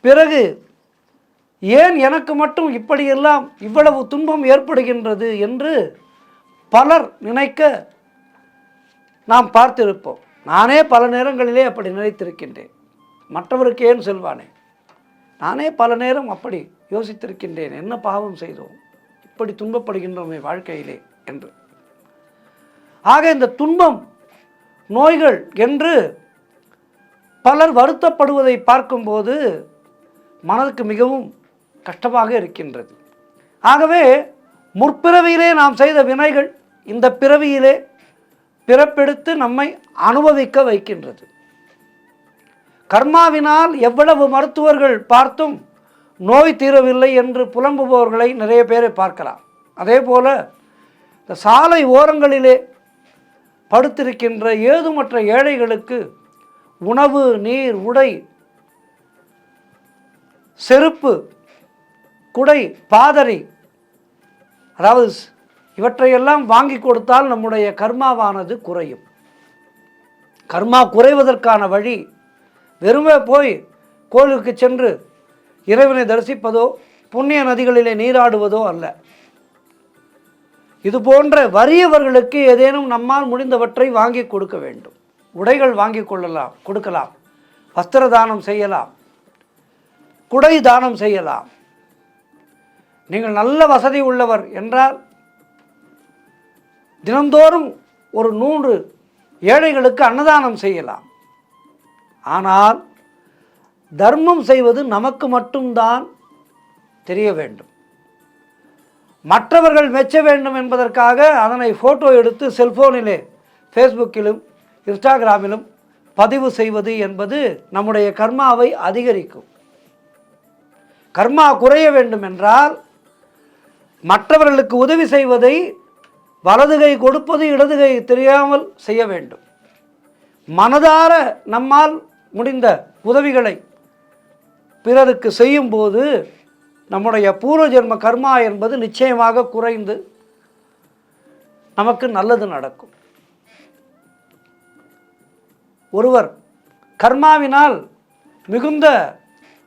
பிறகு ஏன் எனக்கு மட்டும் இப்படியெல்லாம் இவ்வளவு துன்பம் ஏற்படுகின்றது என்று பலர் நினைக்க நாம் பார்த்திருப்போம். நானே பல நேரங்களிலே அப்படி நினைத்திருக்கின்றேன். மற்றவருக்கு ஏன் செல்வானே, நானே பல நேரம் அப்படி யோசித்திருக்கின்றேன். என்ன பாவம் செய்தோம், இப்படி துன்பப்படுகின்றோமே வாழ்க்கையிலே என்று. ஆக இந்த துன்பம், நோய்கள் என்று பலர் வருத்தப்படுவதை பார்க்கும்போது மனதுக்கு மிகவும் கஷ்டமாக இருக்கின்றது. ஆகவே முற்பிறவியிலே நாம் செய்த வினைகள் இந்த பிறவியிலே பிறப்பெடுத்து நம்மை அனுபவிக்க வைக்கின்றது. கர்மாவினால் எவ்வளவு மருத்துவர்கள் பார்த்தும் நோய் தீரவில்லை என்று புலம்புபவர்களை நிறைய பேரை பார்க்கலாம். அதே போல இந்த சாலை ஓரங்களிலே படுத்திருக்கின்ற ஏதுமற்ற ஏழைகளுக்கு உணவு, நீர், உடை, செருப்பு, குடை, பாதரி, அதாவது இவற்றையெல்லாம் வாங்கி கொடுத்தால் நம்முடைய கர்மாவானது குறையும். கர்மா குறைவதற்கான வழி வெறுமே போய் கோயிலுக்கு சென்று இறைவனை தரிசிப்பதோ புண்ணிய நதிகளிலே நீராடுவதோ அல்ல. இது போன்ற வறியவர்களுக்கு ஏதேனும் நம்மால் முடிந்தவற்றை வாங்கி கொடுக்க வேண்டும். உடைகள் வாங்கி கொள்ளலாம், கொடுக்கலாம், வஸ்திர தானம் செய்யலாம், குடை தானம் செய்யலாம். நீங்கள் நல்ல வசதி உள்ளவர் என்றால் தினந்தோறும் ஒரு 100 ஏழைகளுக்கு அன்னதானம் செய்யலாம். ஆனால் தர்மம் செய்வது நமக்கு மட்டும்தான் தெரிய வேண்டும். மற்றவர்கள் மெச்ச வேண்டும் என்பதற்காக அதனை ஃபோட்டோ எடுத்து செல்போனிலே, ஃபேஸ்புக்கிலும் இன்ஸ்டாகிராமிலும் பதிவு செய்வது என்பது நம்முடைய கர்மாவை அதிகரிக்கும். கர்மா குறைய வேண்டும் என்றால் மற்றவர்களுக்கு உதவி செய்வதை வலதுகை கொடுப்பது இடதுகை தெரியாமல் செய்ய வேண்டும். மனதார நம்மால் முடிந்த உதவிகளை பிறருக்கு செய்யும்போது நம்முடைய பூர்வ ஜென்ம கர்மா என்பது நிச்சயமாக குறைந்து நமக்கு நல்லது நடக்கும். ஒருவர் கர்மாவினால் மிகுந்த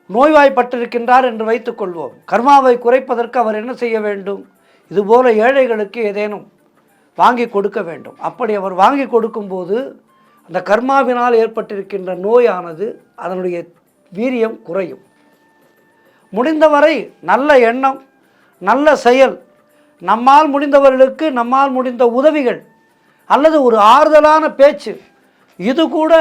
நோய்வாய்ப்பட்டிருக்கின்றார் என்று வைத்துக்கொள்வோம். கர்மாவை குறைப்பதற்கு அவர் என்ன செய்ய வேண்டும்? இதுபோல ஏழைகளுக்கு ஏதேனும் வாங்கி கொடுக்க வேண்டும். அப்படி அவர் வாங்கி கொடுக்கும்போது அந்த கர்மாவினால் ஏற்பட்டிருக்கின்ற நோயானது அதனுடைய வீரியம் குறையும். முடிந்தவரை நல்ல எண்ணம், நல்ல செயல், நம்மால் முடிந்தவர்களுக்கு நம்மால் முடிந்த உதவிகள் அல்லது ஒரு ஆறுதலான பேச்சு, இது கூட